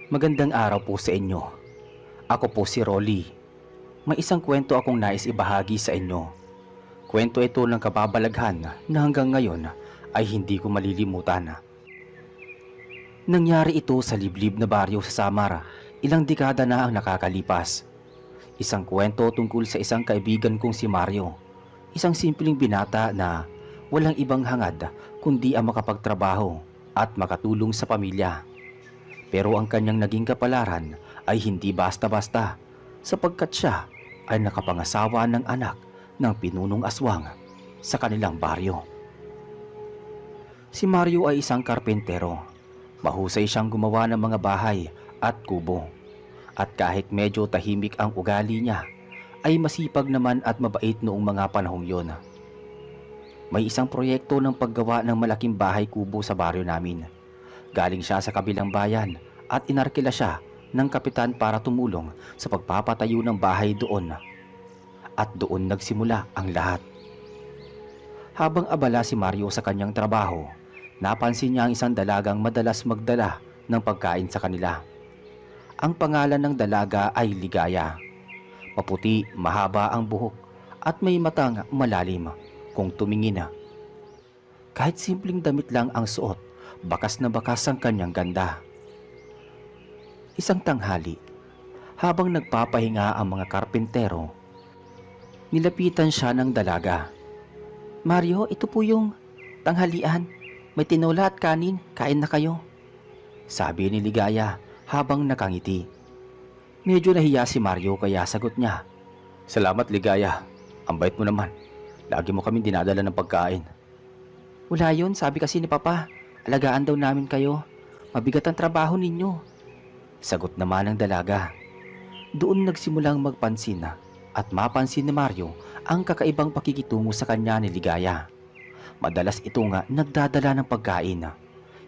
Magandang araw po sa inyo. Ako po si Rolly. May isang kwento akong nais ibahagi sa inyo. Kwento ito ng kababalaghan na hanggang ngayon ay hindi ko malilimutan. Nangyari ito sa liblib na baryo sa Samar, ilang dekada na ang nakakalipas. Isang kwento tungkol sa isang kaibigan kong si Mario. Isang simpleng binata na walang ibang hangad kundi ang makapagtrabaho at makatulong sa pamilya. Pero ang kanyang naging kapalaran ay hindi basta-basta sapagkat siya ay nakapangasawa ng anak ng pinunong aswang sa kanilang baryo. Si Mario ay isang karpentero. Mahusay siyang gumawa ng mga bahay at kubo. At kahit medyo tahimik ang ugali niya, ay masipag naman at mabait noong mga panahong yon. May isang proyekto ng paggawa ng malaking bahay kubo sa baryo namin. Galing siya sa kabilang bayan at inarkila siya ng kapitan para tumulong sa pagpapatayo ng bahay doon. At doon nagsimula ang lahat. Habang abala si Mario sa kanyang trabaho, napansin niya ang isang dalagang madalas magdala ng pagkain sa kanila. Ang pangalan ng dalaga ay Ligaya. Maputi, mahaba ang buhok at may matang malalim kung tumingin. Kahit simpleng damit lang ang suot, bakas na bakas ang kanyang ganda. Isang tanghali, habang nagpapahinga ang mga karpentero, nilapitan siya ng dalaga. "Mario, ito po yung tanghalian. May tinola at kanin, kain na kayo," sabi ni Ligaya habang nakangiti. Medyo nahiya si Mario kaya sagot niya, "Salamat Ligaya, ang bait mo naman. Lagi mo kami dinadala ng pagkain." "Wala yun, sabi kasi ni Papa, alagaan daw namin kayo. Mabigat ang trabaho ninyo," sagot naman ng dalaga. Doon nagsimulang magpansin at mapansin ni Mario ang kakaibang pakikitungo sa kanya ni Ligaya. Madalas ito nga nagdadala ng pagkain.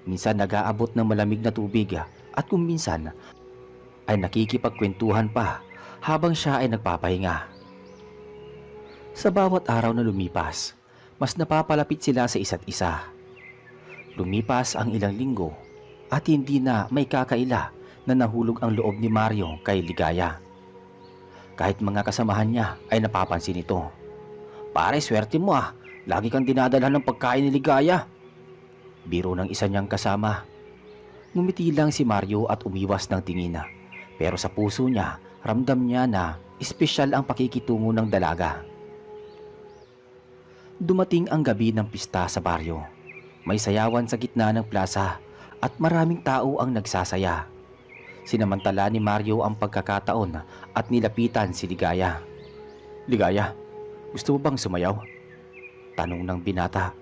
Minsan nag-aabot ng malamig na tubig at kung minsan ay nakikipagkwentuhan pa habang siya ay nagpapahinga. Sa bawat araw na lumipas, mas napapalapit sila sa isa't isa. Lumipas ang ilang linggo at hindi na may kakaila na nahulog ang loob ni Mario kay Ligaya. Kahit mga kasamahan niya ay napapansin ito. "Pare, swerte mo ah. Lagi kang dinadala ng pagkain ni Ligaya," biro ng isa niyang kasama. Ngumiti lang si Mario at umiwas ng tingin. Pero sa puso niya, ramdam niya na espesyal ang pakikitungo ng dalaga. Dumating ang gabi ng pista sa baryo. May sayawan sa gitna ng plaza at maraming tao ang nagsasaya. Sinamantala ni Mario ang pagkakataon at nilapitan si Ligaya. "Ligaya, gusto mo bang sumayaw?" tanong ng binata.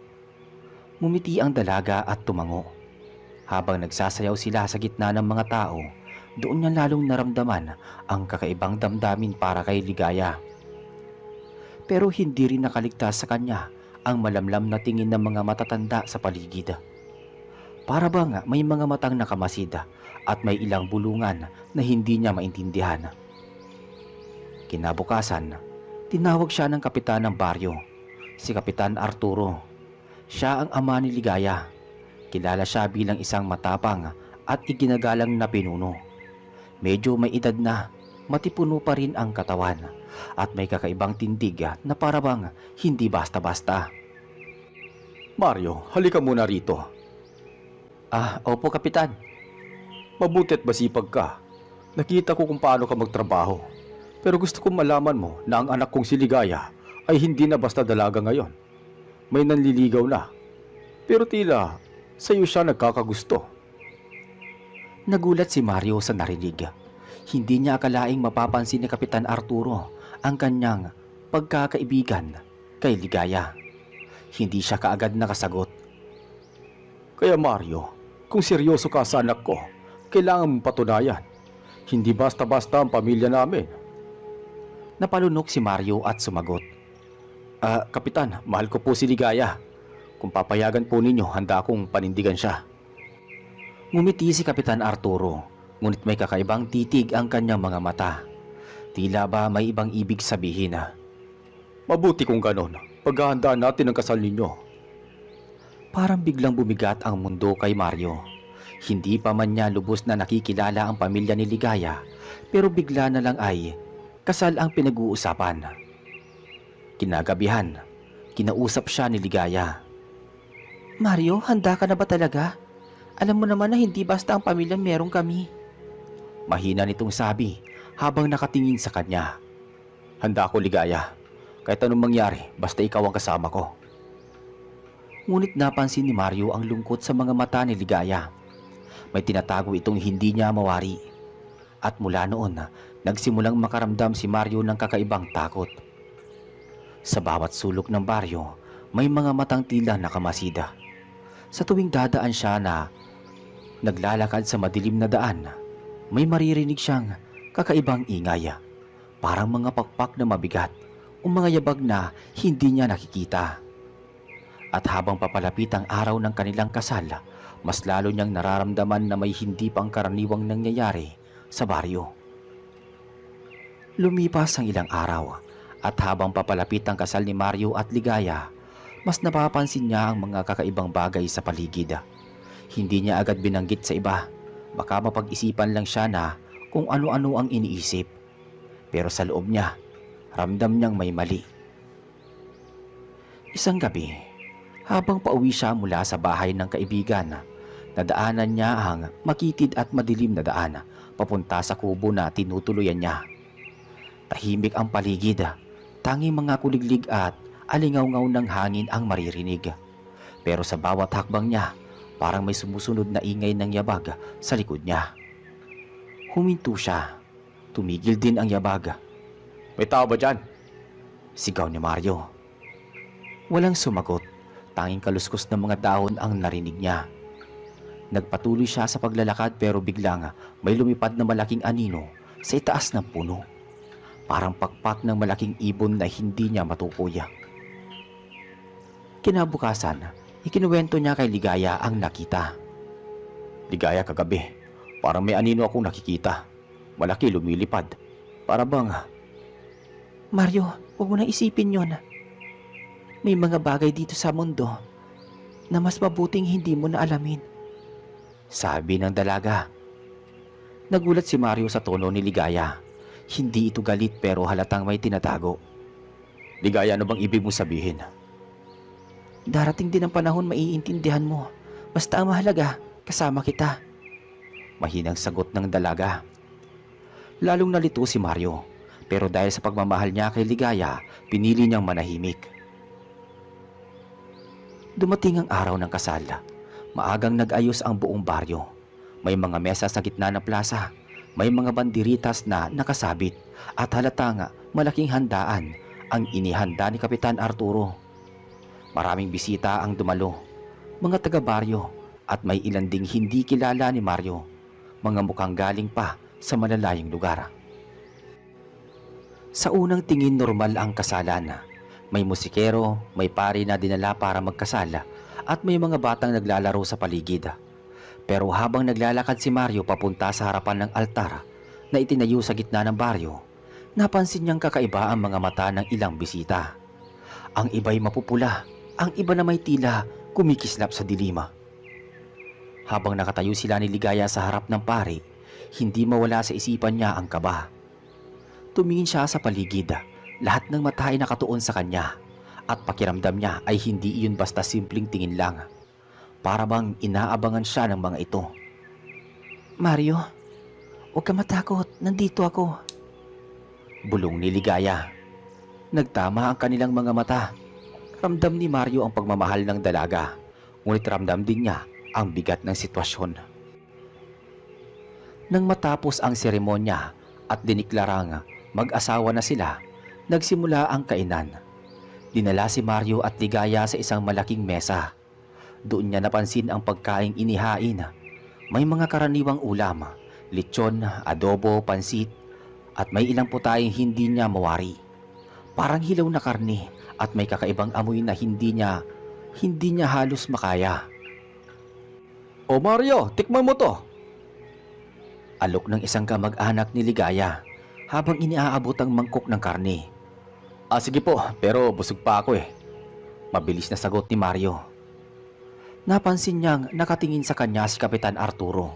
Ngumiti ang dalaga at tumango. Habang nagsasayaw sila sa gitna ng mga tao, doon niya lalong naramdaman ang kakaibang damdamin para kay Ligaya. Pero hindi rin nakaligtas sa kanya ang malamlam na tingin ng mga matatanda sa paligid. Para bang may mga matang nakamasid at may ilang bulungan na hindi niya maintindihan. Kinabukasan, tinawag siya ng kapitan ng baryo, si Kapitan Arturo. Siya ang ama ni Ligaya. Kilala siya bilang isang matapang at iginagalang na pinuno. Medyo may edad na, matipuno pa rin ang katawan at may kakaibang tindig na para bang hindi basta-basta. "Mario, halika muna rito." Opo Kapitan." "Mabuti at masipag ka. Nakita ko kung paano ka magtrabaho. Pero gusto kong malaman mo na ang anak kong si Ligaya ay hindi na basta dalaga ngayon. May nanliligaw na. Pero tila sa'yo siya nagkakagusto." Nagulat si Mario sa narinig. Hindi niya akalaing mapapansin ni Kapitan Arturo ang kanyang pagkakaibigan kay Ligaya. Hindi siya kaagad nakasagot. "Kaya Mario, kung seryoso ka sa anak ko, kailangan mong patunayan. Hindi basta-basta ang pamilya namin." Napalunok si Mario at sumagot. Kapitan, mahal ko po si Ligaya. Kung papayagan po ninyo, handa akong panindigan siya." Ngumiti si Kapitan Arturo, ngunit may kakaibang titig ang kanyang mga mata. Tila ba may ibang ibig sabihin na, "Mabuti kung ganon. Paghahandaan natin ang kasal ninyo." Parang biglang bumigat ang mundo kay Mario. Hindi pa man niya lubos na nakikilala ang pamilya ni Ligaya, pero bigla na lang ay kasal ang pinag-uusapan. Kinagabihan, kinausap siya ni Ligaya. Mario, handa ka na ba talaga? Alam mo naman na hindi basta ang pamilya meron kami. Mahina nitong sabi habang nakatingin sa kanya. Handa ako, Ligaya. Kahit anong mangyari, basta ikaw ang kasama ko. Ngunit napansin ni Mario ang lungkot sa mga mata ni Ligaya. May tinatago itong hindi niya mawari. At mula noon, nagsimulang makaramdam si Mario ng kakaibang takot. Sa bawat sulok ng baryo, may mga matang tila nakamasida. Sa tuwing dadaan siya na naglalakad sa madilim na daan, may maririnig siyang kakaibang ingay. Parang mga pakpak na mabigat o mga yabag na hindi niya nakikita. At habang papalapit ang araw ng kanilang kasal, mas lalo niyang nararamdaman na may hindi pangkaraniwang nangyayari sa baryo. Lumipas ang ilang araw at habang papalapit ang kasal ni Mario at Ligaya, mas napapansin niya ang mga kakaibang bagay sa paligid. Hindi niya agad binanggit sa iba, baka mapag-isipan lang siya na kung ano-ano ang iniisip. Pero sa loob niya, ramdam niyang may mali. Isang gabi, habang pauwi siya mula sa bahay ng kaibigan, nadaanan niya ang makitid at madilim na daan papunta sa kubo na tinutuluyan niya. Tahimik ang paligid, tanging mga kuliglig at alingaw-ngaw ng hangin ang maririnig. Pero sa bawat hakbang niya, parang may sumusunod na ingay ng yabag sa likod niya. Huminto siya. Tumigil din ang yabag. May tao ba dyan? Sigaw ni Mario. Walang sumagot. Tanging kaluskos ng mga dahon ang narinig niya. Nagpatuloy siya sa paglalakad pero biglang may lumipad na malaking anino sa itaas ng puno. Parang pakpak ng malaking ibon na hindi niya matukoy. Kinabukasan, ikinuwento niya kay Ligaya ang nakita. Ligaya, kagabi, parang may anino akong nakikita. Malaki, lumilipad. Para bang... Mario, huwag mo nang isipin yon. May mga bagay dito sa mundo na mas mabuting hindi mo na alamin. Sabi ng dalaga. Nagulat si Mario sa tono ni Ligaya. Hindi ito galit pero halatang may tinatago. Ligaya, ano bang ibig mo sabihin? Darating din ang panahon maiintindihan mo. Basta ang mahalaga, kasama kita. Mahinang sagot ng dalaga. Lalong nalito si Mario. Pero dahil sa pagmamahal niya kay Ligaya, pinili niyang manahimik. Dumating ang araw ng kasal. Maagang nag-ayos ang buong baryo. May mga mesa sa gitna ng plaza. May mga banderitas na nakasabit at halatang malaking handaan ang inihanda ni Kapitan Arturo. Maraming bisita ang dumalo, mga taga-baryo at may ilan ding hindi kilala ni Mario, mga mukhang galing pa sa malalayong lugar. Sa unang tingin normal ang kasalan. May musikero, may pari na dinala para magkasal at may mga batang naglalaro sa paligid. Pero habang naglalakad si Mario papunta sa harapan ng altar na itinayo sa gitna ng baryo, napansin niyang kakaiba ang mga mata ng ilang bisita. Ang iba'y mapupula, ang iba na may tila kumikislap sa dilima. Habang nakatayo sila ni Ligaya sa harap ng pari, hindi mawala sa isipan niya ang kaba. Tumingin siya sa paligid. Lahat ng mata ay nakatuon sa kanya at pakiramdam niya ay hindi iyon basta simpleng tingin lang. Para bang inaabangan siya ng mga ito. Mario, huwag ka matakot, nandito ako. Bulong ni Ligaya. Nagtama ang kanilang mga mata. Ramdam ni Mario ang pagmamahal ng dalaga, ngunit ramdam din niya ang bigat ng sitwasyon. Nang matapos ang seremonya at diniklarang mag-asawa na sila, nagsimula ang kainan. Dinala si Mario at Ligaya sa isang malaking mesa. Doon niya napansin ang pagkaing inihain. May mga karaniwang ulam, lechon, adobo, pansit, at may ilang putayeng hindi niya mawari. Parang hilaw na karne at may kakaibang amoy na hindi niya halos makaya. O Mario, tikman mo to! Alok ng isang kamag-anak ni Ligaya habang iniaabot ang mangkok ng karne. Sige po, pero busog pa ako eh. Mabilis na sagot ni Mario. Napansin niyang nakatingin sa kanya si Kapitan Arturo.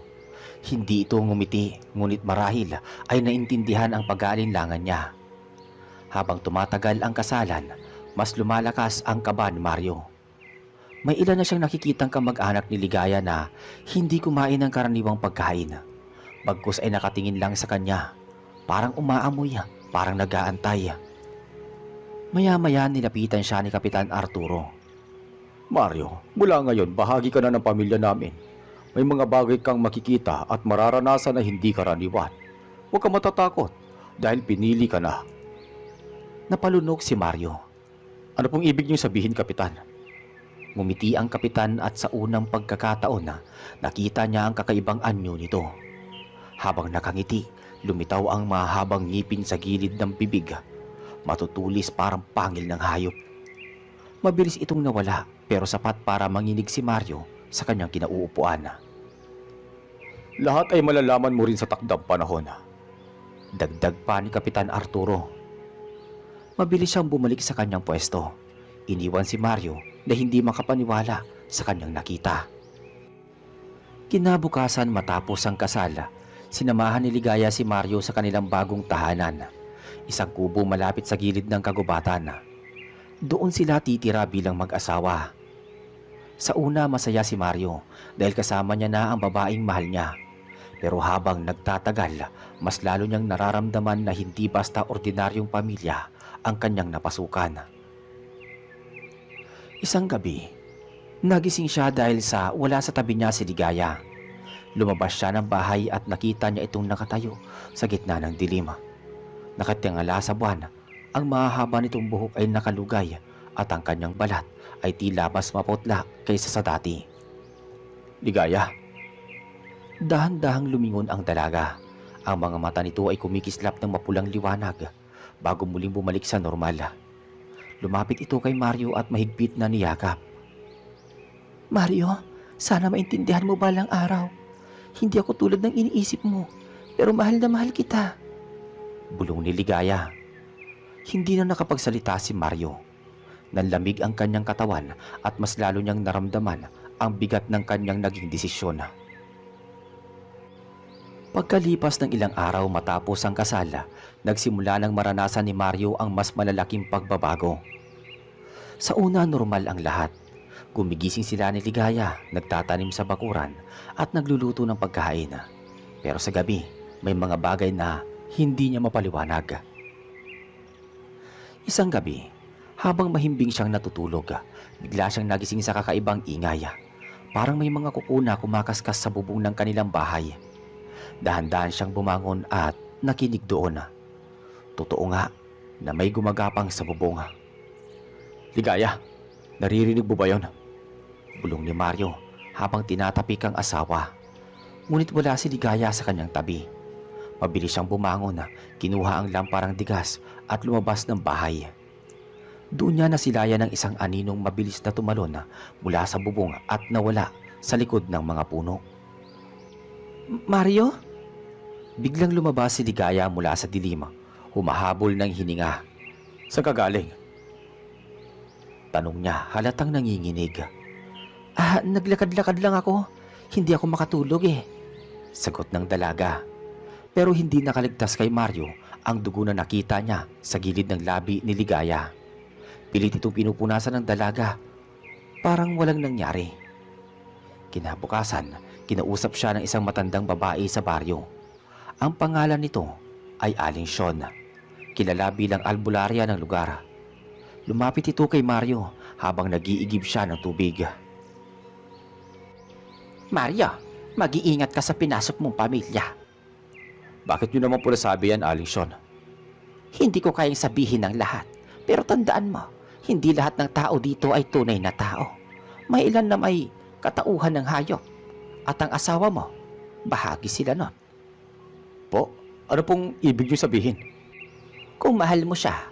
Hindi ito ngumiti, ngunit marahil ay naintindihan ang pag-aalinlangan niya. Habang tumatagal ang kasalan, mas lumalakas ang kaba ni Mario. May ilan na siyang nakikitang kamag-anak ni Ligaya na hindi kumain ng karaniwang pagkain. Bagkus ay nakatingin lang sa kanya, parang umaamoy, parang nag-aantay. Maya-maya nilapitan siya ni Kapitan Arturo. Mario, mula ngayon bahagi ka na ng pamilya namin. May mga bagay kang makikita at mararanasan na hindi karaniwan. Huwag ka matatakot dahil pinili ka na. Napalunok si Mario. Ano pong ibig niyong sabihin, Kapitan? Ngumiti ang kapitan at sa unang pagkakataon na nakita niya ang kakaibang anyo nito. Habang nakangiti, lumitaw ang mahabang ngipin sa gilid ng bibig. Matutulis parang pangil ng hayop. Mabilis itong nawala pero sapat para manginig si Mario sa kanyang kinauupuan. Lahat ay malalaman mo rin sa takdang panahon. Dagdag pa ni Kapitan Arturo. Mabilis siyang bumalik sa kanyang pwesto. Iniwan si Mario na hindi makapaniwala sa kanyang nakita. Kinabukasan matapos ang kasal, sinamahan ni Ligaya si Mario sa kanilang bagong tahanan. Isang kubo malapit sa gilid ng kagubatan. Doon sila titira bilang mag-asawa. Sa una masaya si Mario dahil kasama niya na ang babaeng mahal niya. Pero habang nagtatagal, mas lalo niyang nararamdaman na hindi basta ordinaryong pamilya ang kanyang napasukan. Isang gabi, nagising siya dahil sa wala sa tabi niya si Ligaya. Lumabas siya ng bahay at nakita niya itong nakatayo sa gitna ng dilim. Nakatingala sa buwan, ang mahahaba nitong buhok ay nakalugay at ang kanyang balat ay tila mas maputla kaysa sa dati. Ligaya. Dahan-dahang lumingon ang dalaga. Ang mga mata nito ay kumikislap ng mapulang liwanag bago muling bumalik sa normal. Lumapit ito kay Mario at mahigpit na niyakap. Mario, sana maintindihan mo balang araw. Hindi ako tulad ng iniisip mo, pero mahal na mahal kita. Bulong ni Ligaya. Hindi na nakapagsalita si Mario. Nanlamig ang kanyang katawan at mas lalo niyang naramdaman ang bigat ng kanyang naging desisyon. Pagkalipas ng ilang araw matapos ang kasal, nagsimula ng maranasan ni Mario ang mas malalaking pagbabago. Sa una, normal ang lahat. Gumigising sila ni Ligaya, nagtatanim sa bakuran at nagluluto ng pagkain. Pero sa gabi, may mga bagay na hindi niya mapaliwanag. Isang gabi, habang mahimbing siyang natutulog, bigla siyang nagising sa kakaibang ingay. Parang may mga kuko na kumakaskas sa bubong ng kanilang bahay. Dahan-dahan siyang bumangon at nakinig doon. Totoo nga na may gumagapang sa bubong. Ligaya, naririnig mo ba yon? Bulong ni Mario habang tinatapik ang asawa. Ngunit wala si Ligaya sa kanyang tabi. Mabilis siyang bumangon, kinuha ang lamparang digas at lumabas ng bahay. Doon niya nasilayan ng isang aninong mabilis na tumalon mula sa bubong at nawala sa likod ng mga puno. Mario? Biglang lumabas si Ligaya mula sa dilim, humahabol ng hininga. Saan ka galing? Tanong niya halatang nanginginig. Naglakad-lakad lang ako. Hindi ako makatulog eh. Sagot ng dalaga. Pero hindi nakaligtas kay Mario ang dugo na nakita niya sa gilid ng labi ni Ligaya. Pilit itong pinupunasan ng dalaga. Parang walang nangyari. Kinabukasan, kinausap siya ng isang matandang babae sa baryo. Ang pangalan nito ay Aling Sean, kilala bilang albularya ng lugar. Lumapit ito kay Mario habang nag-iigib siya ng tubig. Mario, mag-iingat ka sa pinasok mong pamilya. Bakit niyo naman po nasabi yan, Aling Sean? Hindi ko kayang sabihin ng lahat, pero tandaan mo, hindi lahat ng tao dito ay tunay na tao. May ilan na may katauhan ng hayop. At ang asawa mo, bahagi sila nun. Po, ano pong ibig niyo sabihin? Kung mahal mo siya,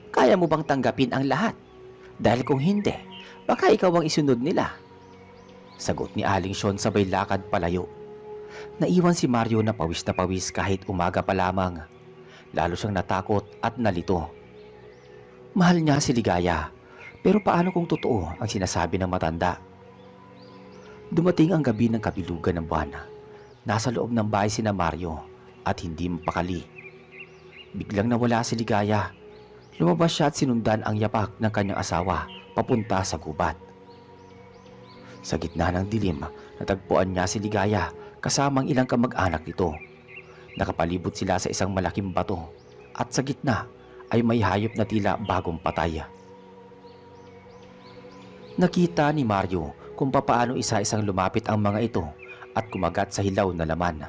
kaya mo bang tanggapin ang lahat? Dahil kung hindi, baka ikaw ang isunod nila. Sagot ni Aling Sean sabay lakad palayo. Naiwan si Mario na pawis kahit umaga pa lamang. Lalo siyang natakot at nalito. Mahal niya si Ligaya, pero paano kung totoo ang sinasabi ng matanda? Dumating ang gabi ng kabilugan ng buwan. Nasa loob ng bahay sina Mario at hindi mapakali. Biglang nawala si Ligaya. Lumabas siya at sinundan ang yapak ng kanyang asawa papunta sa gubat. Sa gitna ng dilim, natagpuan niya si Ligaya kasamang ilang kamag-anak nito. Nakapalibot sila sa isang malaking bato at sa gitna ay may hayop na tila bagong patay. Nakita ni Mario kung papaano isa-isang lumapit ang mga ito at kumagat sa hilaw na laman.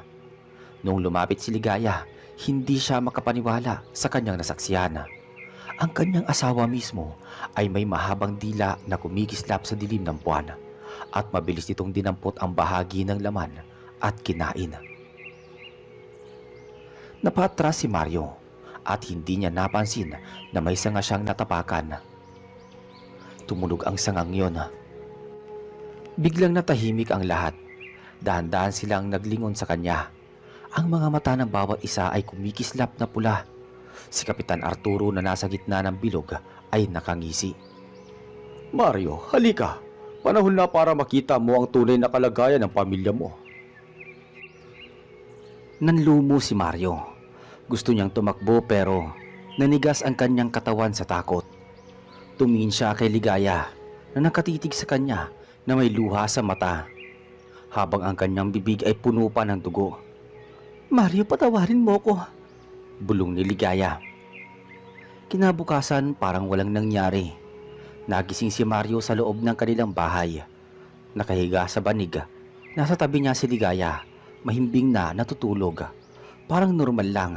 Noong lumapit si Ligaya, hindi siya makapaniwala sa kanyang nasaksihan. Ang kanyang asawa mismo ay may mahabang dila na kumikislap sa dilim ng buwan at mabilis nitong dinampot ang bahagi ng laman at kinain. Napatras si Mario at hindi niya napansin na may sanga siyang natapakan. Tumunog ang sangang iyon. Biglang natahimik ang lahat. Dahan-dahan silang naglingon sa kanya. Ang mga mata ng bawat isa ay kumikislap na pula. Si Kapitan Arturo na nasa gitna ng bilog ay nakangisi. Mario, halika. Panahon na para makita mo ang tunay na kalagayan ng pamilya mo. Nanlumo si Mario. Gusto niyang tumakbo pero nanigas ang kanyang katawan sa takot. Tumingin siya kay Ligaya na nakatitig sa kanya na may luha sa mata, habang ang kanyang bibig ay puno pa ng dugo. Mario, patawarin mo ko, bulong ni Ligaya. Kinabukasan parang walang nangyari. Nagising si Mario sa loob ng kanilang bahay. Nakahiga sa banig. Nasa tabi niya si Ligaya, mahimbing na natutulog. Parang normal lang.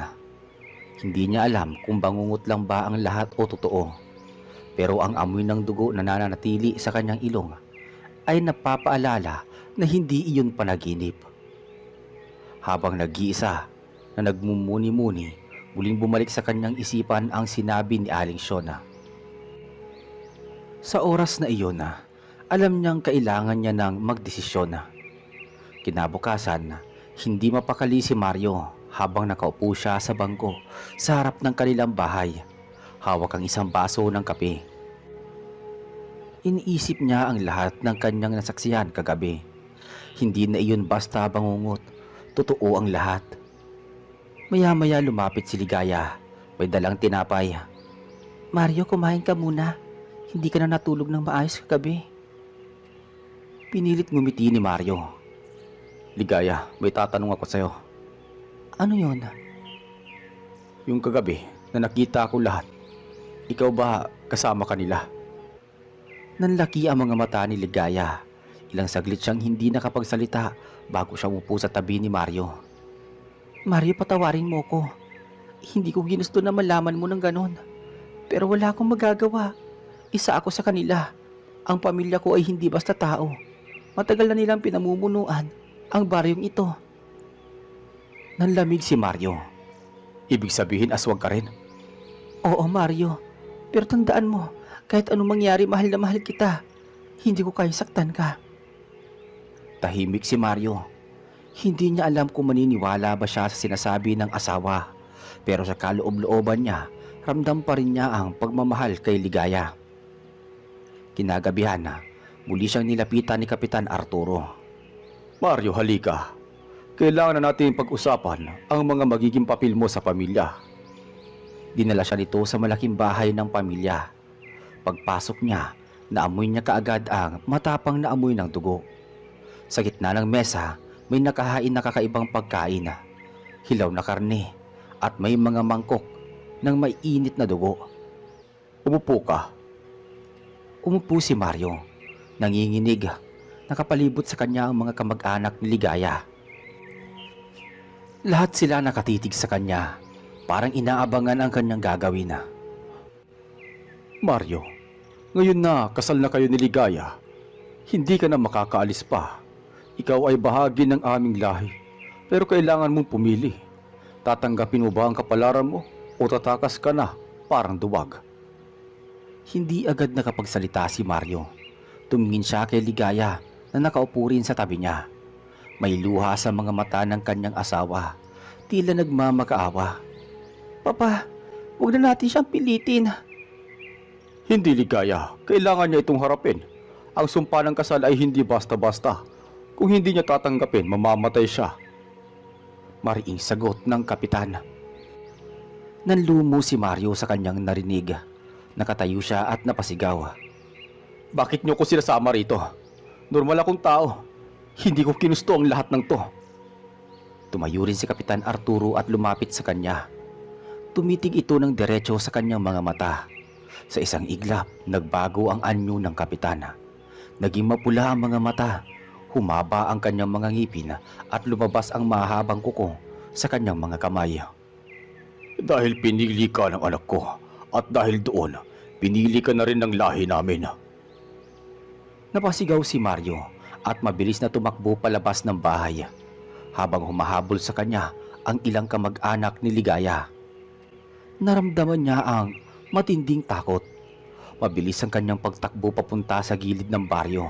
Hindi niya alam kung bangungot lang ba ang lahat o totoo. Pero ang amoy ng dugo na nananatili sa kanyang ilong ay napapaalala na hindi iyon panaginip. Habang nag-iisa na nagmumuni-muni, muling bumalik sa kanyang isipan ang sinabi ni Aling Shona. Sa oras na iyon, alam niyang kailangan niya ng magdesisyon. Kinabukasan, hindi mapakali si Mario habang nakaupo siya sa bangko sa harap ng kanilang bahay. Hawak ang isang baso ng kape. Iniisip niya ang lahat ng kanyang nasaksihan kagabi. Hindi na iyon basta bangungot. Totoo ang lahat. Maya-maya lumapit si Ligaya. May dalang tinapay. Mario, kumain ka muna. Hindi ka na natulog ng maayos kagabi. Pinilit ngumiti ni Mario. Ligaya, may tatanong ako sa'yo. Ano yon? Yung kagabi na nakita ko lahat, ikaw ba kasama kanila? Nanlaki ang mga mata ni Ligaya. Ilang saglit siyang hindi nakapagsalita bago siya umupo sa tabi ni Mario. Mario, patawarin mo ko. Hindi ko ginusto na malaman mo ng ganon. Pero wala akong magagawa. Isa ako sa kanila. Ang pamilya ko ay hindi basta tao. Matagal na nilang pinamumunuan ang baryong ito. Nanlamig si Mario. Ibig sabihin aswang ka rin? Oo, Mario. Pero tandaan mo, kahit anong mangyari, mahal na mahal kita. Hindi ko kaya saktan ka. Tahimik si Mario. Hindi niya alam kung maniniwala ba siya sa sinasabi ng asawa. Pero sa kaloob-looban niya, ramdam pa rin niya ang pagmamahal kay Ligaya. Kinagabihan na, muli siyang nilapitan ni Kapitan Arturo. Mario, halika. Kailangan na natin pag-usapan ang mga magiging papel mo sa pamilya. Dinala siya nito sa malaking bahay ng pamilya. Pagpasok niya, naamoy niya kaagad ang matapang na amoy ng dugo. Sa gitna ng mesa, may nakahain na kakaibang pagkain. Hilaw na karne at may mga mangkok ng may init na dugo. Umupo ka. Umupo si Mario. Nanginginig. Nakapalibot sa kanya ang mga kamag-anak ni Ligaya. Lahat sila nakatitig sa kanya. Parang inaabangan ang kanyang gagawin. Mario, ngayon na kasal na kayo ni Ligaya, hindi ka na makakaalis pa. Ikaw ay bahagi ng aming lahi, pero kailangan mong pumili. Tatanggapin mo ba ang kapalaran mo o tatakas ka na parang duwag? Hindi agad nakapagsalita si Mario. Tumingin siya kay Ligaya na nakaupo rin sa tabi niya. May luha sa mga mata ng kanyang asawa. Tila nagmamakaawa. Papa, huwag na natin siyang pilitin. Hindi, Ligaya. Kailangan niya itong harapin. Ang sumpa ng kasal ay hindi basta-basta. Kung hindi niya tatanggapin, mamamatay siya. Mariing sagot ng kapitan. Nanlumo si Mario sa kanyang narinig. Nakatayo siya at napasigaw. Bakit niyo ko sinasama rito? Normal akong tao. Hindi ko kinusto ang lahat ng to. Tumayo rin si Kapitan Arturo at lumapit sa kanya. Tumitig ito ng diretso sa kanyang mga mata. Sa isang iglap, nagbago ang anyo ng kapitan. Naging mapula ang mga mata. Humaba ang kanyang mga ngipin at lumabas ang mahabang kuko sa kanyang mga kamay. Dahil pinili ka ng anak ko at dahil doon, pinili ka na rin ng lahi namin. Napasigaw si Mario at mabilis na tumakbo palabas ng bahay habang humahabol sa kanya ang ilang kamag-anak ni Ligaya. Naramdaman niya ang matinding takot. Mabilis ang kanyang pagtakbo papunta sa gilid ng baryo.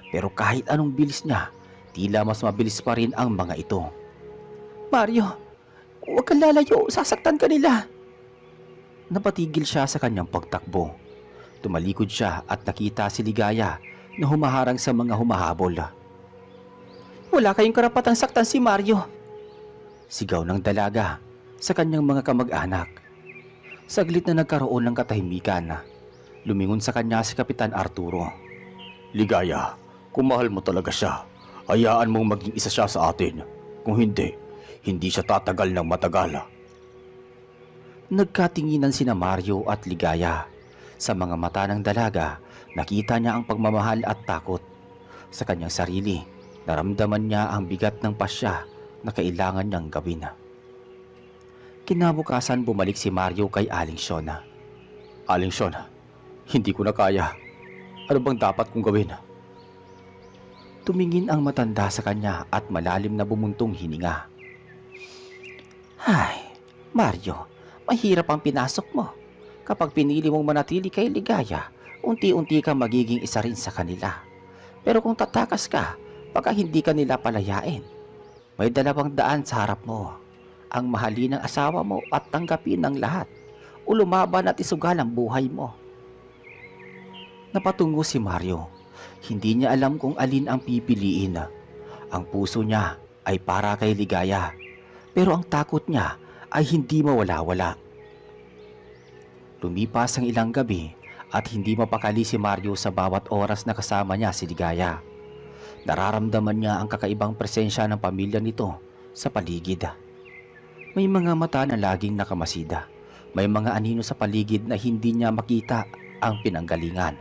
Pero kahit anong bilis niya, tila mas mabilis pa rin ang mga ito. Mario, huwag kang lalayo, sasaktan ka nila. Napatigil siya sa kanyang pagtakbo. Tumalikod siya at nakita si Ligaya na humaharang sa mga humahabol. Wala kayong karapatang saktan si Mario. Sigaw ng dalaga sa kanyang mga kamag-anak. Saglit na nagkaroon ng katahimikan. Lumingon sa kanya si Kapitan Arturo. Ligaya, kung mahal mo talaga siya, hayaan mong maging isa siya sa atin. Kung hindi, hindi siya tatagal ng matagal. Nagkatinginan sina Mario at Ligaya. Sa mga mata ng dalaga, nakita niya ang pagmamahal at takot. Sa kanyang sarili, naramdaman niya ang bigat ng pasya na kailangan niyang gawin. Kinabukasan bumalik si Mario kay Aling Shona. Aling Shona, hindi ko na kaya. Ano bang dapat kong gawin? Tumingin ang matanda sa kanya at malalim na bumuntong hininga. Ay, Mario, mahirap ang pinasok mo. Kapag pinili mong manatili kay Ligaya, unti-unti ka magiging isa rin sa kanila. Pero kung tatakas ka, baka hindi ka nila palayain. May 2 daan sa harap mo. Ang mahalin ng asawa mo at tanggapin ng lahat. O lumaban at isugal ang buhay mo. Napatungo si Mario. Hindi niya alam kung alin ang pipiliin. Ang puso niya ay para kay Ligaya. Pero ang takot niya ay hindi mawala-wala. Lumipas ang ilang gabi at hindi mapakali si Mario sa bawat oras na kasama niya si Ligaya. Nararamdaman niya ang kakaibang presensya ng pamilya nito sa paligid. May mga mata na laging nakamasida. May mga anino sa paligid na hindi niya makita ang pinanggalingan.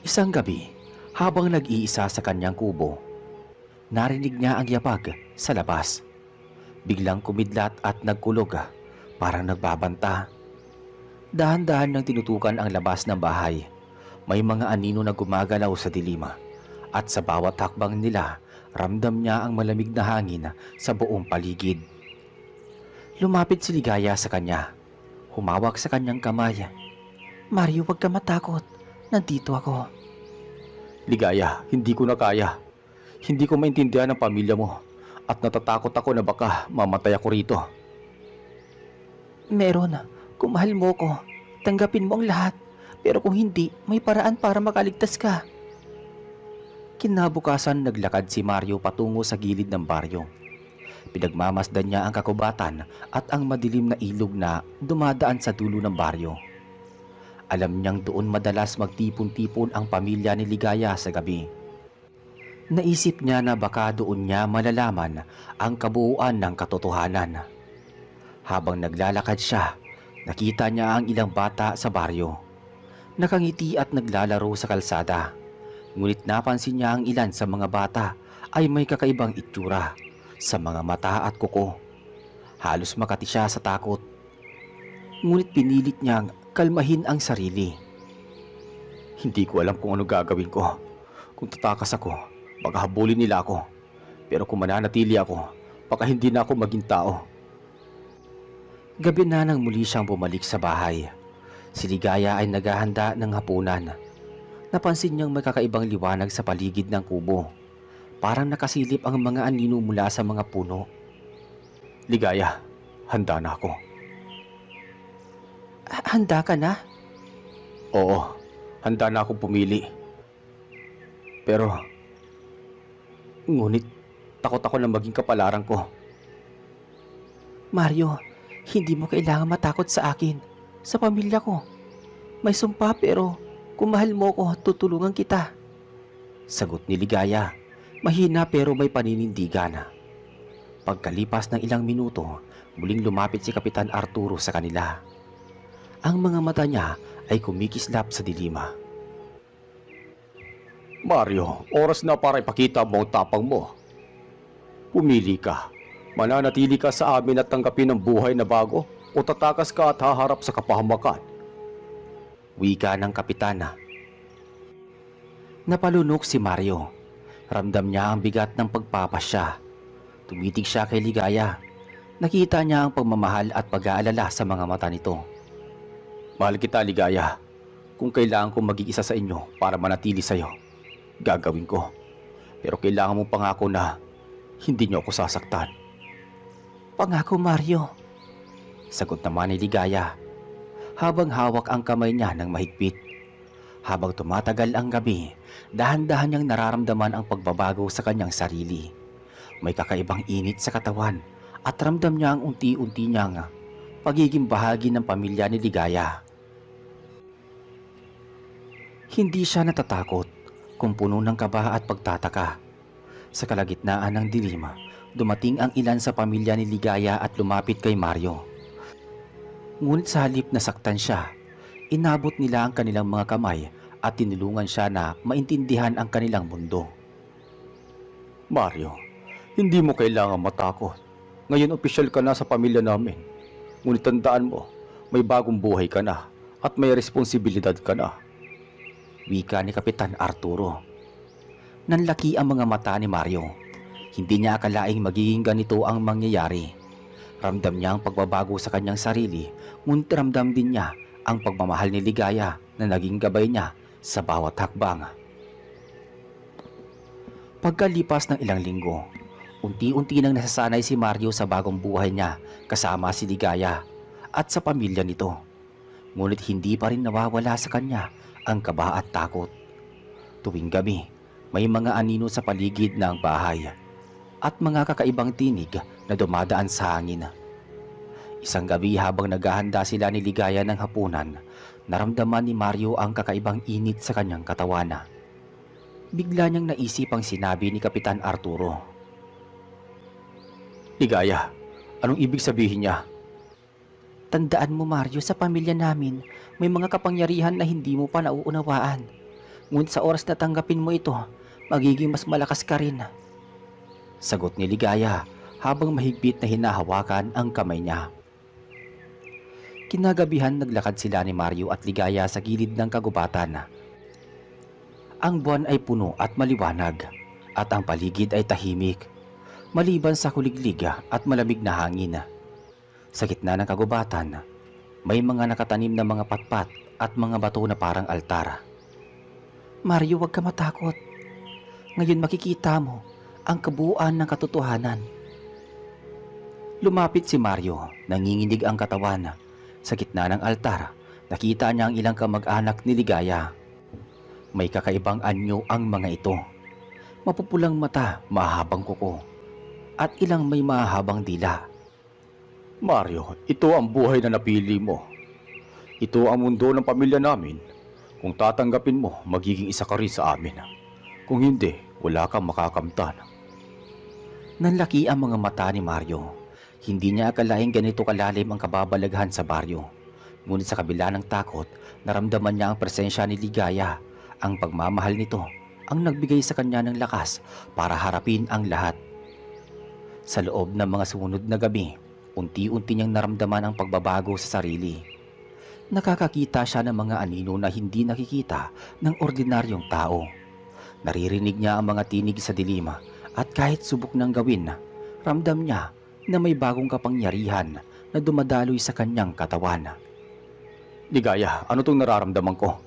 Isang gabi, habang nag-iisa sa kanyang kubo, narinig niya ang yabag sa labas. Biglang kumidlat at nagkulog, parang nagbabanta. Dahan-dahan nang tinutukan ang labas ng bahay. May mga anino na gumagalaw sa dilim. At sa bawat hakbang nila, ramdam niya ang malamig na hangin sa buong paligid. Lumapit si Ligaya sa kanya. Humawak sa kanyang kamay. Mario, huwag ka matakot. Nandito ako. Ligaya, hindi ko na kaya. Hindi ko maintindihan ang pamilya mo. At natatakot ako na baka mamatay ako rito. Meron. Kung mahal mo ko, tanggapin mo ang lahat. Pero kung hindi, may paraan para makaligtas ka. Kinabukasan naglakad si Mario patungo sa gilid ng baryo. Pinagmamasdan niya ang kakubatan at ang madilim na ilog na dumadaan sa dulo ng baryo. Alam niyang doon madalas magtipon-tipon ang pamilya ni Ligaya sa gabi. Naisip niya na baka doon niya malalaman ang kabuuan ng katotohanan. Habang naglalakad siya, nakita niya ang ilang bata sa baryo. Nakangiti at naglalaro sa kalsada. Ngunit napansin niya ang ilan sa mga bata ay may kakaibang itsura sa mga mata at kuko. Halos makati siya sa takot. Ngunit pinilit niyang kalmahin ang sarili. Hindi ko alam kung ano gagawin ko. Kung tatakas ako, baka habulin nila ako. Pero kung mananatili ako, baka hindi na ako maging tao. Gabi na nang muli siyang bumalik sa bahay. Si Ligaya ay naghahanda ng hapunan. Napansin niyang may kakaibang liwanag sa paligid ng kubo. Parang nakasilip ang mga anino mula sa mga puno. Ligaya, handa na ako. Handa ka na? Oo, handa na akong pumili. Pero, Ngunit takot ako na maging kapalaran ko. Mario, hindi mo kailangan matakot sa akin, sa pamilya ko. May sumpa pero kung mahal mo ko, tutulungan kita. Sagot ni Ligaya, mahina pero may paninindigan. Pagkalipas ng ilang minuto, muling lumapit si Kapitan Arturo sa kanila. Ang mga mata niya ay kumikislap sa dilima. Mario, oras na para ipakita mo ang tapang mo. Pumili ka. Mananatili ka sa amin at tanggapin ang buhay na bago o tatakas ka at haharap sa kapahamakan. Wika ng kapitana. Napalunok si Mario. Ramdam niya ang bigat ng pagpapasya. Tumitig siya kay Ligaya. Nakita niya ang pagmamahal at pag-aalala sa mga mata nito. Mahal kita, Ligaya. Kung kailangan kong maging isa sa inyo para manatili sa'yo, gagawin ko. Pero kailangan mong pangako na hindi niyo ako sasaktan. Pangako, Mario. Sagot naman ni Ligaya, habang hawak ang kamay niya ng mahigpit. Habang tumatagal ang gabi, dahan-dahan niyang nararamdaman ang pagbabago sa kanyang sarili. May kakaibang init sa katawan at ramdam niya ang unti-unti niyang pagiging bahagi ng pamilya ni Ligaya. Hindi siya natatakot kung puno ng kaba at pagtataka. Sa kalagitnaan ng dilim, dumating ang ilan sa pamilya ni Ligaya at lumapit kay Mario. Ngunit sa halip na saktan siya, inabot nila ang kanilang mga kamay at tinulungan siya na maintindihan ang kanilang mundo. Mario, hindi mo kailangan matakot. Ngayon opisyal ka na sa pamilya namin. Ngunit tandaan mo, may bagong buhay ka na at may responsibilidad ka na. Wika ni Kapitan Arturo. Nanlaki ang mga mata ni Mario. Hindi niya akalaing magiging ganito ang mangyayari. Ramdam niya ang pagbabago sa kanyang sarili, ngunit ramdam din niya ang pagmamahal ni Ligaya na naging gabay niya sa bawat hakbang. Pagkalipas ng ilang linggo, unti-unti nang nasasanay si Mario sa bagong buhay niya kasama si Ligaya at sa pamilya nito. Ngunit hindi pa rin nawawala sa kanya ang kaba at takot. Tuwing gabi, may mga anino sa paligid ng bahay at mga kakaibang tinig na dumadaan sa hangin. Isang gabi habang naghahanda sila ni Ligaya ng hapunan, naramdaman ni Mario ang kakaibang init sa kanyang katawan. Bigla niyang naisipang sinabi ni Kapitan Arturo. Ligaya, anong ibig sabihin niya? Tandaan mo, Mario, sa pamilya namin, may mga kapangyarihan na hindi mo pa nauunawaan. Ngunit sa oras na tanggapin mo ito, magiging mas malakas ka rin. Sagot ni Ligaya habang mahigpit na hinahawakan ang kamay niya. Kinagabihan naglakad sila ni Mario at Ligaya sa gilid ng kagubatan. Ang buwan ay puno at maliwanag at ang paligid ay tahimik, maliban sa kuliglig at malamig na hangin. Sa gitna ng kagubatan, may mga nakatanim na mga patpat at mga bato na parang altar. Mario, huwag ka matakot. Ngayon makikita mo ang kabuuan ng katotohanan. Lumapit si Mario, nanginginig ang katawan. Sa gitna ng altar, nakita niya ang ilang kamag-anak ni Ligaya. May kakaibang anyo ang mga ito. Mapupulang mata, mahabang kuko, at ilang may mahabang dila. Mario, ito ang buhay na napili mo. Ito ang mundo ng pamilya namin. Kung tatanggapin mo, magiging isa ka rin sa amin. Kung hindi, wala kang makakamtan. Nanlaki ang mga mata ni Mario. Hindi niya akalaing ganito kalalim ang kababalaghan sa baryo. Ngunit sa kabila ng takot, naramdaman niya ang presensya ni Ligaya. Ang pagmamahal nito ang nagbigay sa kanya ng lakas para harapin ang lahat. Sa loob ng mga sumunod na gabi, unti-unti niyang naramdaman ang pagbabago sa sarili. Nakakakita siya ng mga anino na hindi nakikita ng ordinaryong tao. Naririnig niya ang mga tinig sa dilim at kahit subok ng gawin, ramdam niya na may bagong kapangyarihan na dumadaloy sa kanyang katawan. Ligaya, ano tong nararamdaman ko?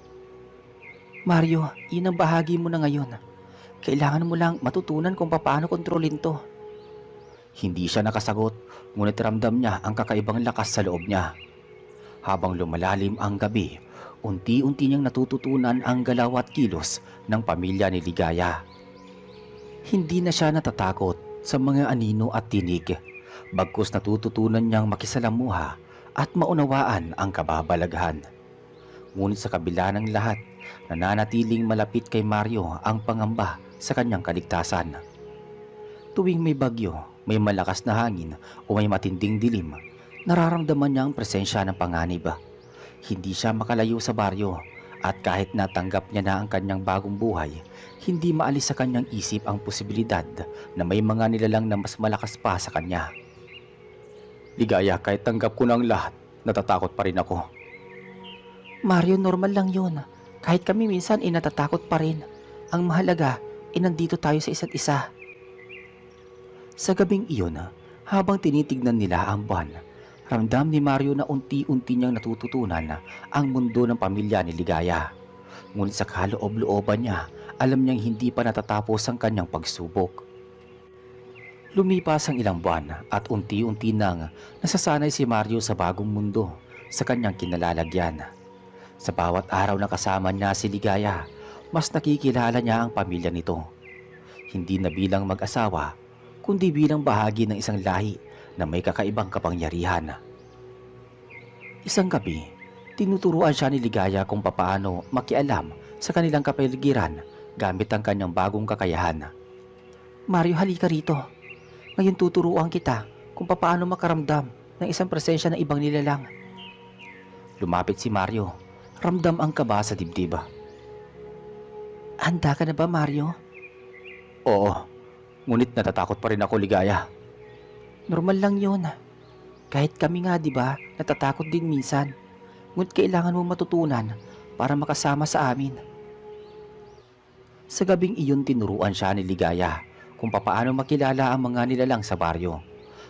Mario, yun ang bahagi mo na ngayon. Kailangan mo lang matutunan kung paano kontrolin to. Hindi siya nakasagot, ngunit ramdam niya ang kakaibang lakas sa loob niya. Habang lumalalim ang gabi, unti-unti niyang natututunan ang galaw at kilos ng pamilya ni Ligaya. Hindi na siya natatakot sa mga anino at tinig, bagkus natututunan niyang makisalamuha at maunawaan ang kababalaghan. Ngunit sa kabila ng lahat, nananatiling malapit kay Mario ang pangamba sa kanyang kaligtasan. Tuwing may bagyo, may malakas na hangin o may matinding dilim, nararamdaman niya ang presensya ng panganib. Hindi siya makalayo sa baryo at kahit natanggap niya na ang kanyang bagong buhay, hindi maalis sa kanyang isip ang posibilidad na may mga nilalang na mas malakas pa sa kanya. Ligaya, kahit tanggap ko ng lahat, natatakot pa rin ako. Mario, normal lang yun. Kahit kami minsan natatakot pa rin. Ang mahalaga, nandito tayo sa isa't isa. Sa gabing iyon, habang tinitignan nila ang buwan, ramdam ni Mario na unti-unti niyang natututunan ang mundo ng pamilya ni Ligaya. Ngunit sa kaloob-looban niya, alam niyang hindi pa natatapos ang kanyang pagsubok. Lumipas ang ilang buwan at unti-unti nang nasasanay si Mario sa bagong mundo sa kanyang kinalalagyan. Sa bawat araw na kasama niya si Ligaya, mas nakikilala niya ang pamilya nito. Hindi na bilang mag-asawa, kundi bilang bahagi ng isang lahi na may kakaibang kapangyarihan. Isang gabi, tinuturuan siya ni Ligaya kung papaano makialam sa kanilang kapaligiran gamit ang kanyang bagong kakayahan. Mario, halika rito. Ngayon tuturuan kita kung papaano makaramdam ng isang presensya ng ibang nilalang. Lumapit si Mario. Ramdam ang kaba sa dibdib. Handa ka na ba, Mario? Oo, ngunit natatakot pa rin ako, Ligaya. Normal lang yun. Kahit kami nga, di ba, natatakot din minsan. Ngunit kailangan mo matutunan para makasama sa amin. Sa gabing iyon, tinuruan siya ni Ligaya kung papaano makilala ang mga nilalang sa baryo,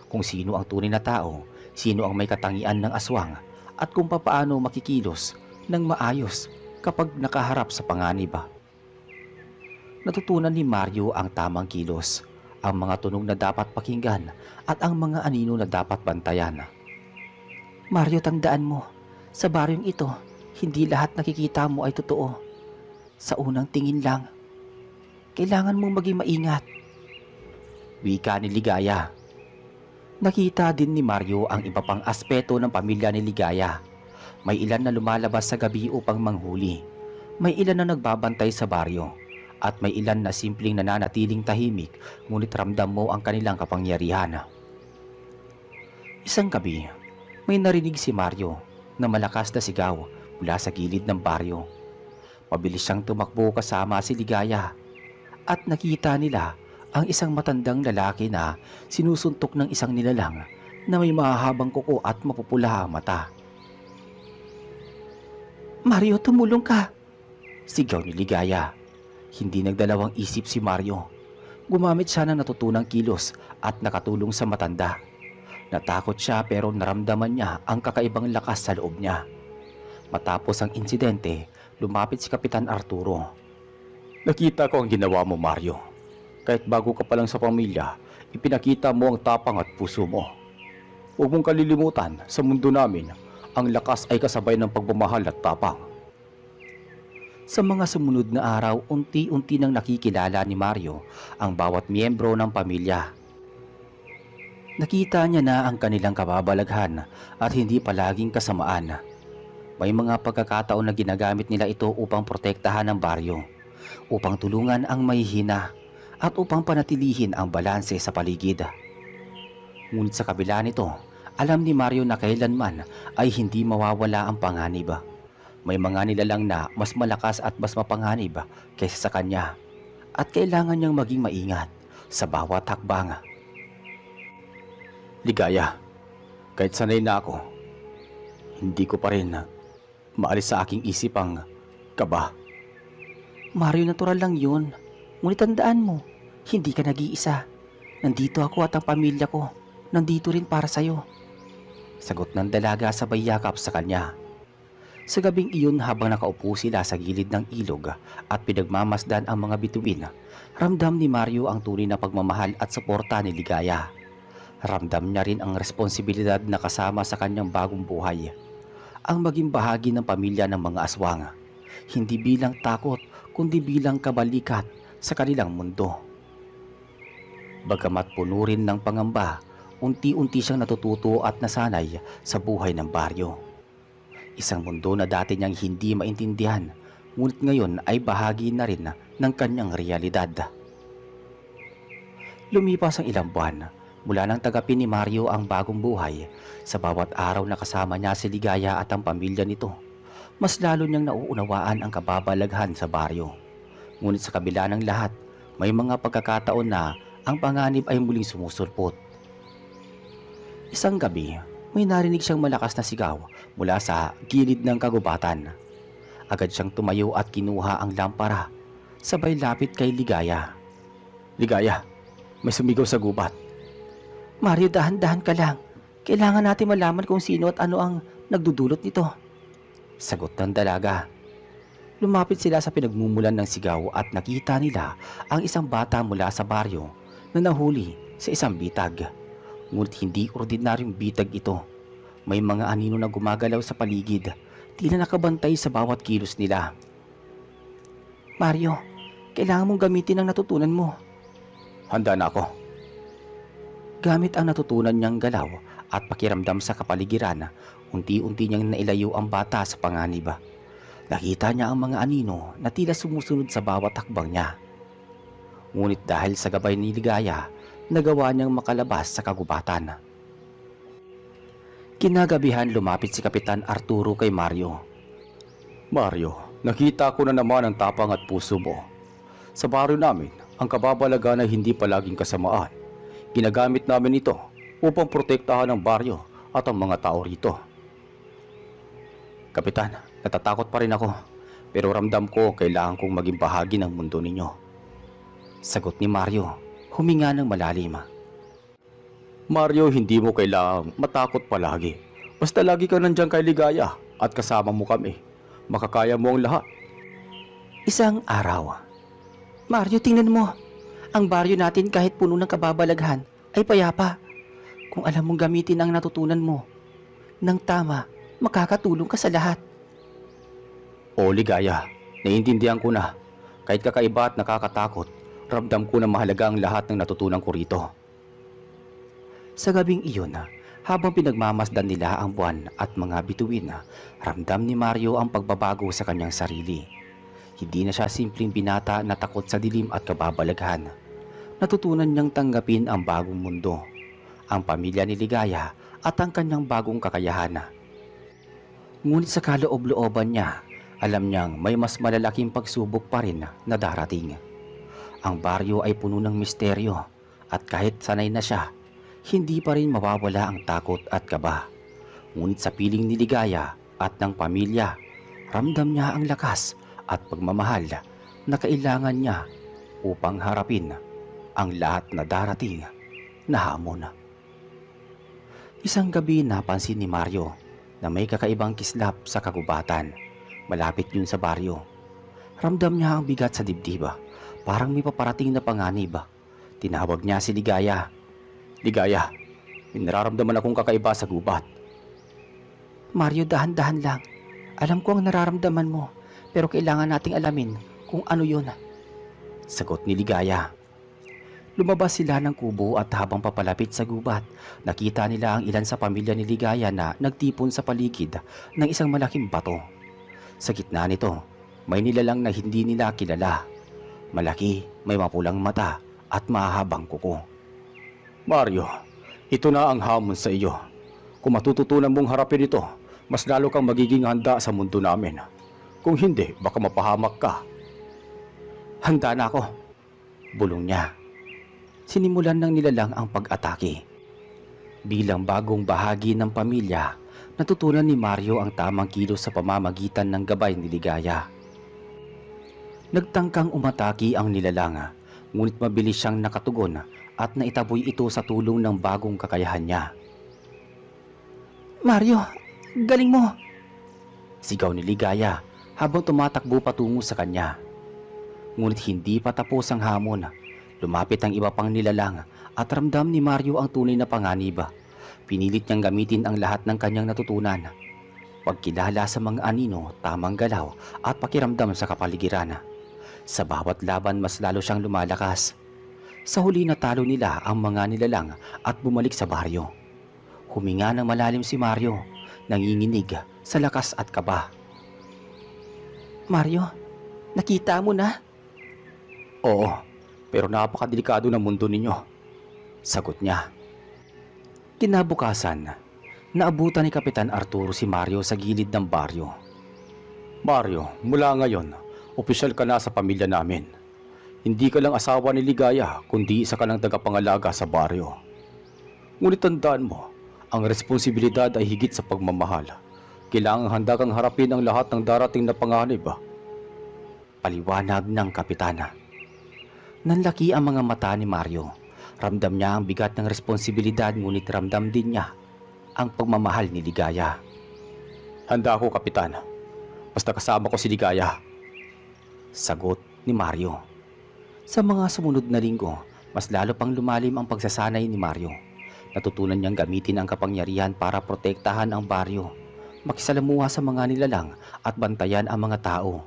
kung sino ang tunay na tao, sino ang may katangian ng aswang, at kung papaano makikilos ng maayos kapag nakaharap sa panganib. Natutunan ni Mario ang tamang kilos, ang mga tunog na dapat pakinggan at ang mga anino na dapat bantayan. Mario, tandaan mo, sa baryong ito, hindi lahat nakikita mo ay totoo. Sa unang tingin lang, kailangan mong maging maingat. Wika ni Ligaya. Nakita din ni Mario ang iba pang aspeto ng pamilya ni Ligaya. May ilan na lumalabas sa gabi upang manghuli. May ilan na nagbabantay sa baryo. At may ilan na simpleng nananatiling tahimik ngunit ramdam mo ang kanilang kapangyarihan. Isang gabi, may narinig si Mario na malakas na sigaw mula sa gilid ng baryo. Mabilis siyang tumakbo kasama si Ligaya. At nakita nila ang isang matandang lalaki na sinusuntok ng isang nilalang na may mahahabang kuko at mapupula ang mata. Mario, tumulong ka! Sigaw ni Ligaya. Hindi nagdalawang isip si Mario. Gumamit siya ng natutunang kilos at nakatulong sa matanda. Natakot siya pero naramdaman niya ang kakaibang lakas sa loob niya. Matapos ang insidente, lumapit si Kapitan Arturo. Nakita ko ang ginawa mo, Mario. Kahit bago ka pa lang sa pamilya, ipinakita mo ang tapang at puso mo. Huwag mong kalilimutan, sa mundo namin, ang lakas ay kasabay ng pagmamahal at tapang. Sa mga sumunod na araw, unti-unti nang nakikilala ni Mario ang bawat miyembro ng pamilya. Nakita niya na ang kanilang kababalaghan at hindi palaging kasamaan. May mga pagkakataon na ginagamit nila ito upang protektahan ang baryo, upang tulungan ang mahihina at upang panatilihin ang balanse sa paligid. Ngunit sa kabila nito, alam ni Mario na kailanman ay hindi mawawala ang panganib. May mga nilalang na mas malakas at mas mapanganib kaysa sa kanya at kailangan niyang maging maingat sa bawat hakbang. Ligaya, kahit sanay na ako, hindi ko pa rin maalis sa aking isip ang kaba. Mario, natural lang yun. Ngunit tandaan mo, hindi ka nag-iisa. Nandito ako at ang pamilya ko. Nandito rin para sa'yo. Sagot ng dalaga sabay yakap sa kanya. Sa gabing iyon habang nakaupo sila sa gilid ng ilog at pinagmamasdan ang mga bituin, ramdam ni Mario ang tunay na pagmamahal at suporta ni Ligaya. Ramdam niya rin ang responsibilidad na kasama sa kanyang bagong buhay. Ang maging bahagi ng pamilya ng mga aswang. Hindi bilang takot, kundi bilang kabalikat sa kanilang mundo. Bagamat puno rin ng pangamba, unti-unti siyang natututo at nasanay sa buhay ng baryo. Isang mundo na dati niyang hindi maintindihan, ngunit ngayon ay bahagi na rin ng kanyang realidad. Lumipas ang ilang buwan, mula nang tagapin ni Mario ang bagong buhay. Sa bawat araw na kasama niya si Ligaya at ang pamilya nito, mas lalo niyang nauunawaan ang kababalaghan sa baryo. Ngunit sa kabila ng lahat, may mga pagkakataon na ang panganib ay muling sumusulpot. Isang gabi, may narinig siyang malakas na sigaw mula sa gilid ng kagubatan. Agad siyang tumayo at kinuha ang lampara, sabay lapit kay Ligaya. Ligaya, may sumigaw sa gubat. Mario, dahan-dahan ka lang. Kailangan natin malaman kung sino at ano ang nagdudulot nito. Sagot ng dalaga. Lumapit sila sa pinagmumulan ng sigaw at nakita nila ang isang bata mula sa baryo na nahuli sa isang bitag. Ngunit hindi ordinaryong bitag ito. May mga anino na gumagalaw sa paligid, tila nakabantay sa bawat kilos nila. Mario, kailangan mong gamitin ang natutunan mo. Handa na ako. Gamit ang natutunan niyang galaw at pakiramdam sa kapaligiran, unti-unti niyang nailayo ang bata sa panganib. Nakita niya ang mga anino na tila sumusunod sa bawat hakbang niya. Ngunit dahil sa gabay ni Ligaya, nagawa niyang makalabas sa kagubatan. Kinagabihan, lumapit si Kapitan Arturo kay Mario. Mario, nakita ko na naman ang tapang at puso mo. Sa baryo namin, ang kababalagan ay hindi palaging kasamaan. Ginagamit namin ito upang protektahan ang baryo at ang mga tao rito. Kapitan, natatakot pa rin ako, pero ramdam ko kailangan kong maging bahagi ng mundo ninyo. Sagot ni Mario, huminga ng malalim. Mario, hindi mo kailangang matakot palagi. Basta lagi kang nandyan kay Ligaya at kasama mo kami. Makakaya mo ang lahat. Isang araw. Mario, tingnan mo. Ang baryo natin kahit puno ng kababalaghan ay payapa. Kung alam mong gamitin ang natutunan mo nang tama, makakatulong ka sa lahat. O Ligaya, naiintindihan ko na. Kahit kakaiba at nakakatakot, ramdam ko na mahalaga ang lahat ng natutunan ko rito. Sa gabing iyon, habang pinagmamasdan nila ang buwan at mga bituin, ramdam ni Mario ang pagbabago sa kanyang sarili. Hindi na siya simpleng binata na takot sa dilim at kababalaghan. Natutunan niyang tanggapin ang bagong mundo, ang pamilya ni Ligaya at ang kanyang bagong kakayahan. Ngunit sa kaloob-looban niya, alam niyang may mas malalaking pagsubok pa rin na darating. Ang baryo ay puno ng misteryo at kahit sanay na siya, hindi pa rin mawawala ang takot at kaba. Ngunit sa piling ni Ligaya at ng pamilya, ramdam niya ang lakas at pagmamahal na kailangan niya upang harapin ang lahat na darating na hamon. Isang gabi, napansin ni Mario na may kakaibang kislap sa kagubatan. Malapit yun sa baryo. Ramdam niya ang bigat sa dibdib, parang may paparating na panganib. Tinawag niya si Ligaya. Ligaya, may nararamdaman akong kakaiba sa gubat. Mario, dahan-dahan lang. Alam ko ang nararamdaman mo, pero kailangan nating alamin kung ano yun. Sagot ni Ligaya. Lumabas sila ng kubo at habang papalapit sa gubat, nakita nila ang ilan sa pamilya ni Ligaya na nagtipon sa paligid ng isang malaking bato. Sa gitna nito, may nilalang na hindi nila kilala. Malaki, may mapulang mata at mahabang kuko. Mario, ito na ang hamon sa iyo. Kung matututunan mong harapin ito, mas lalo kang magiging handa sa mundo namin. Kung hindi, baka mapahamak ka. Handa na ako, bulong niya. Sinimulan ng nilalang ang pag-atake. Bilang bagong bahagi ng pamilya, natutunan ni Mario ang tamang kilos sa pamamagitan ng gabay ni Ligaya. Nagtangkang umatake ang nilalang, ngunit mabilis siyang nakatugon at naitaboy ito sa tulong ng bagong kakayahan niya. Mario, galing mo! Sigaw ni Ligaya habang tumatakbo patungo sa kanya. Ngunit hindi pa tapos ang hamon. Lumapit ang iba pang nilalang at ramdam ni Mario ang tunay na panganib. Pinilit niyang gamitin ang lahat ng kanyang natutunan. Pagkilala sa mga anino, tamang galaw at pakiramdam sa kapaligiran. Sa bawat laban, mas lalo siyang lumalakas. Sa huli natalo nila ang mga nilalang at bumalik sa baryo. Huminga ng malalim si Mario, nanginginig sa lakas at kaba. Mario, nakita mo na? Oo, pero napakadelikado ng mundo ninyo, sagot niya. Kinabukasan, naabutan ni Kapitan Arturo si Mario sa gilid ng baryo. Mario, mula ngayon, opisyal ka na sa pamilya namin. Hindi ka lang asawa ni Ligaya, kundi isa ka lang tagapangalaga sa baryo. Ngunit tandaan mo, ang responsibilidad ay higit sa pagmamahal. Kailangang handa kang harapin ang lahat ng darating na panganib. Paliwanag ng kapitana. Nanlaki ang mga mata ni Mario. Ramdam niya ang bigat ng responsibilidad, ngunit ramdam din niya ang pagmamahal ni Ligaya. Handa ako, Kapitan. Basta kasama ko si Ligaya. Sagot ni Mario. Sa mga sumunod na linggo, mas lalo pang lumalim ang pagsasanay ni Mario. Natutunan niyang gamitin ang kapangyarihan para protektahan ang baryo, makisalamuha sa mga nilalang at bantayan ang mga tao.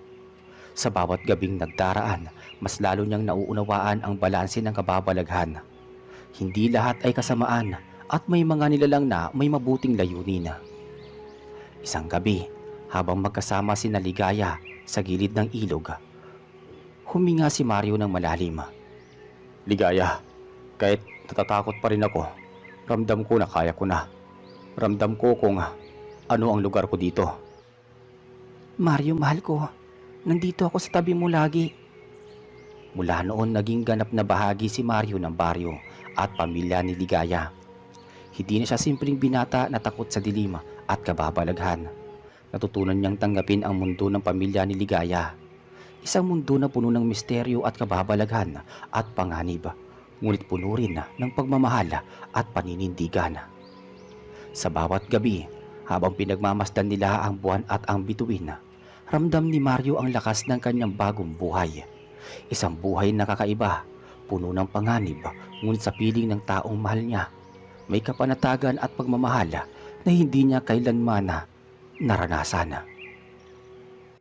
Sa bawat gabing nagdaraan, mas lalo niyang nauunawaan ang balanse ng kababalaghan. Hindi lahat ay kasamaan at may mga nilalang na may mabuting layunin. Isang gabi, habang magkasama si Ligaya sa gilid ng ilog, huminga si Mario ng malalim. Ligaya, kahit natatakot pa rin ako, ramdam ko na kaya ko na. Ramdam ko kung ano ang lugar ko dito. Mario, mahal ko. Nandito ako sa tabi mo lagi. Mula noon naging ganap na bahagi si Mario ng baryo at pamilya ni Ligaya. Hindi na siya simpleng binata na takot sa dilim at kababalaghan. Natutunan niyang tanggapin ang mundo ng pamilya ni Ligaya. Isang mundo na puno ng misteryo at kababalaghan at panganib, ngunit puno rin ng pagmamahal at paninindigan. Sa bawat gabi, habang pinagmamasdan nila ang buwan at ang bituin, ramdam ni Mario ang lakas ng kanyang bagong buhay. Isang buhay na kakaiba, puno ng panganib, ngunit sa piling ng taong mahal niya. May kapanatagan at pagmamahal na hindi niya kailanman naranasan.